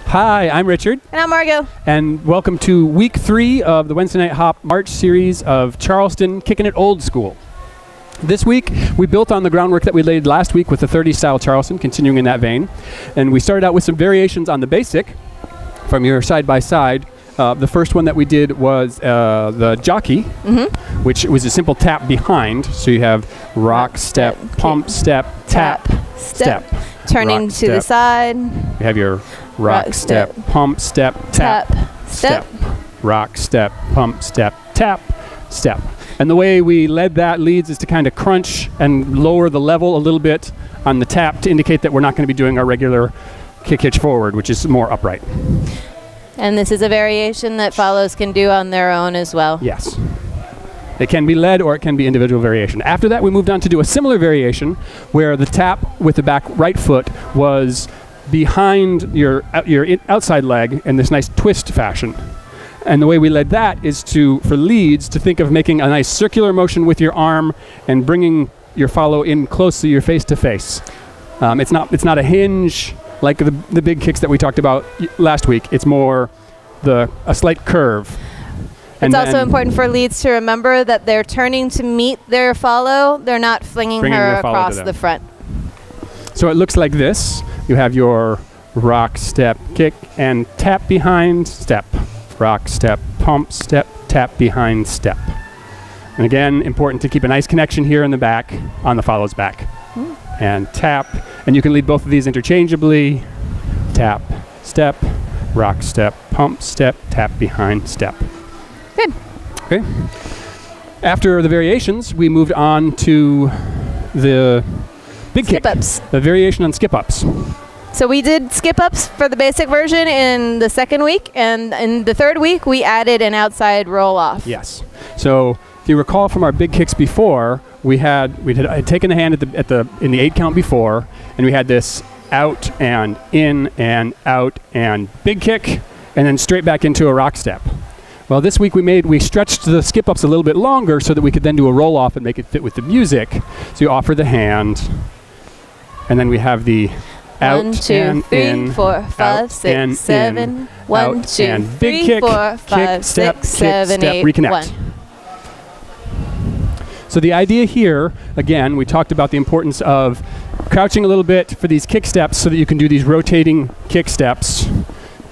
Hi, I'm Richard. And I'm Margot. And welcome to week 3 of the Wednesday Night Hop March series of Charleston Kicking It Old School. This week, we built on the groundwork that we laid last week with the 30s style Charleston, continuing in that vein. And we started out with some variations on the basic from your side-by-side. The first one that we did was the jockey, which was a simple tap behind. So you have rock, step, pump, step, tap, step. Turning rock, to step. the side. You have your rock, step, pump, step, tap, step. Rock, step, pump, step, tap, step. And the way we led that leads is to kind of crunch and lower the level a little bit on the tap to indicate that we're not going to be doing our regular kick hitch forward, which is more upright. And this is a variation that follows can do on their own as well. Yes. It can be led or it can be individual variation. After that, we moved on to do a similar variation where the tap with the back right foot was behind your outside leg in this nice twist fashion. And the way we led that is for leads to think of making a nice circular motion with your arm and bringing your follow in close to your face to face. It's not a hinge like the big kicks that we talked about last week. It's more a slight curve. It's also important for leads to remember that they're turning to meet their follow. They're not flinging her across the front. So it looks like this. You have your rock, step, kick, and tap behind, step. Rock, step, pump, step, tap behind, step. And again, important to keep a nice connection here in the back, on the follow's back. And tap. And you can lead both of these interchangeably. Tap, step, rock, step, pump, step, tap behind, step. Good. Okay. After the variations, we moved on to the big kick. Skip-ups. The variation on skip-ups. So we did skip-ups for the basic version in the second week, and in the third week, we added an outside roll-off. Yes. So if you recall from our big kicks before, we had taken the hand in the 8 count before, and we had this out and in and out and big kick, and then straight back into a rock step. Well, this week we stretched the skip-ups a little bit longer so that we could then do a roll-off and make it fit with the music. So you offer the hand, and then we have the out 1, 2, and 3, in, 4, 5, 6, 7. 1, 2, 3, 4, 5, 6, 7, 8, reconnect. 1. So the idea here, again, we talked about the importance of crouching a little bit for these kick steps so that you can do these rotating kick steps,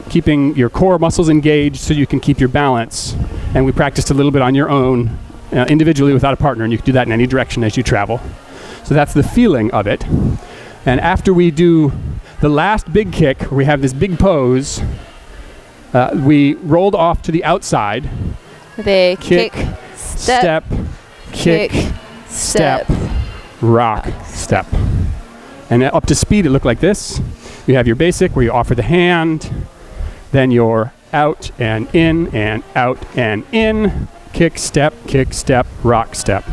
keeping your core muscles engaged so you can keep your balance. And we practiced a little bit on your own, individually without a partner, and you can do that in any direction as you travel. So that's the feeling of it. And after we do the last big kick, where we have this big pose, we rolled off to the outside. They kick, step, kick, step, rock, step. And up to speed, it looked like this. You have your basic, where you offer the hand, then your out and in, kick, step, rock, step.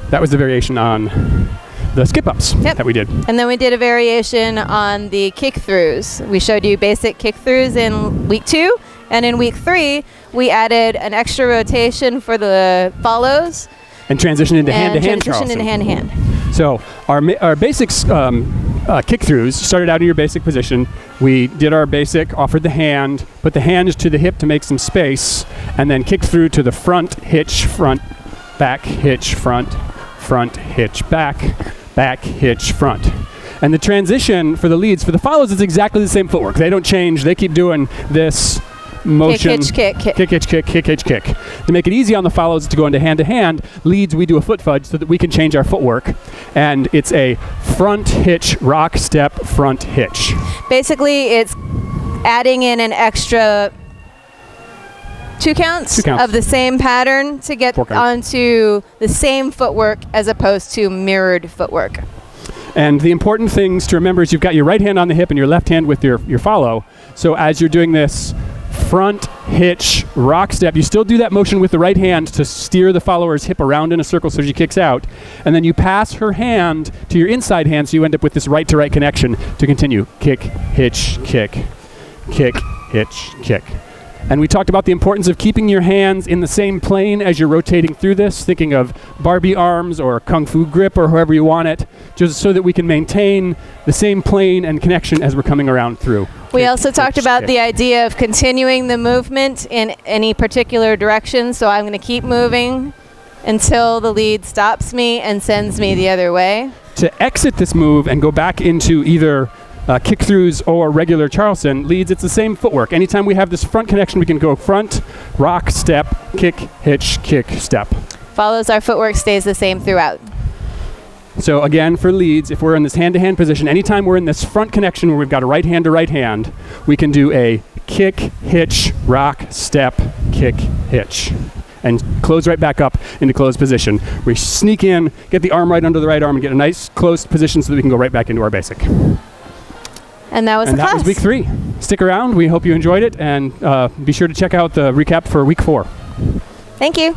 That was the variation on the skip-ups that we did. And then we did a variation on the kick-throughs. We showed you basic kick-throughs in week 2, and in week 3, we added an extra rotation for the follows. And transitioned into hand-to-hand Charleston. So our basics kick-throughs started out in your basic position. We did our basic, offered the hand, put the hand to the hip to make some space, and then kicked through to the front hitch, front, back hitch, front, hitch, back hitch, front. And the transition for the leads, for the follows, is exactly the same footwork. They don't change. They keep doing this motion. Kick, hitch, kick. Kick, hitch, kick, kick, hitch, kick. To make it easy on the follows to go into hand-to-hand, leads, we do a foot fudge so that we can change our footwork. And it's a front hitch, rock, step, front hitch. Basically, it's adding in an extra 2 counts of the same pattern to get onto the same footwork as opposed to mirrored footwork. And the important things to remember is you've got your right hand on the hip and your left hand with your follow. So as you're doing this front hitch rock step, you still do that motion with the right hand to steer the follower's hip around in a circle so she kicks out. And then you pass her hand to your inside hand so you end up with this right to right connection to continue. Kick, hitch, kick, kick, hitch, kick. And we talked about the importance of keeping your hands in the same plane as you're rotating through this, thinking of Barbie arms or Kung Fu grip or however you want it, just so that we can maintain the same plane and connection as we're coming around through. We also talked about the idea of continuing the movement in any particular direction, so I'm going to keep moving until the lead stops me and sends me the other way. To exit this move and go back into either kick-throughs or regular Charleston leads, it's the same footwork. Anytime we have this front connection, we can go front, rock, step, kick, hitch, kick, step. Follows our footwork, stays the same throughout. So again, for leads, if we're in this hand-to-hand position, anytime we're in this front connection where we've got a right hand to right hand, we can do a kick, hitch, rock, step, kick, hitch, and close right back up into closed position. We sneak in, get the arm right under the right arm, and get a nice closed position so that we can go right back into our basic. And that was the class. That was week 3. Stick around. We hope you enjoyed it, and be sure to check out the recap for week 4. Thank you.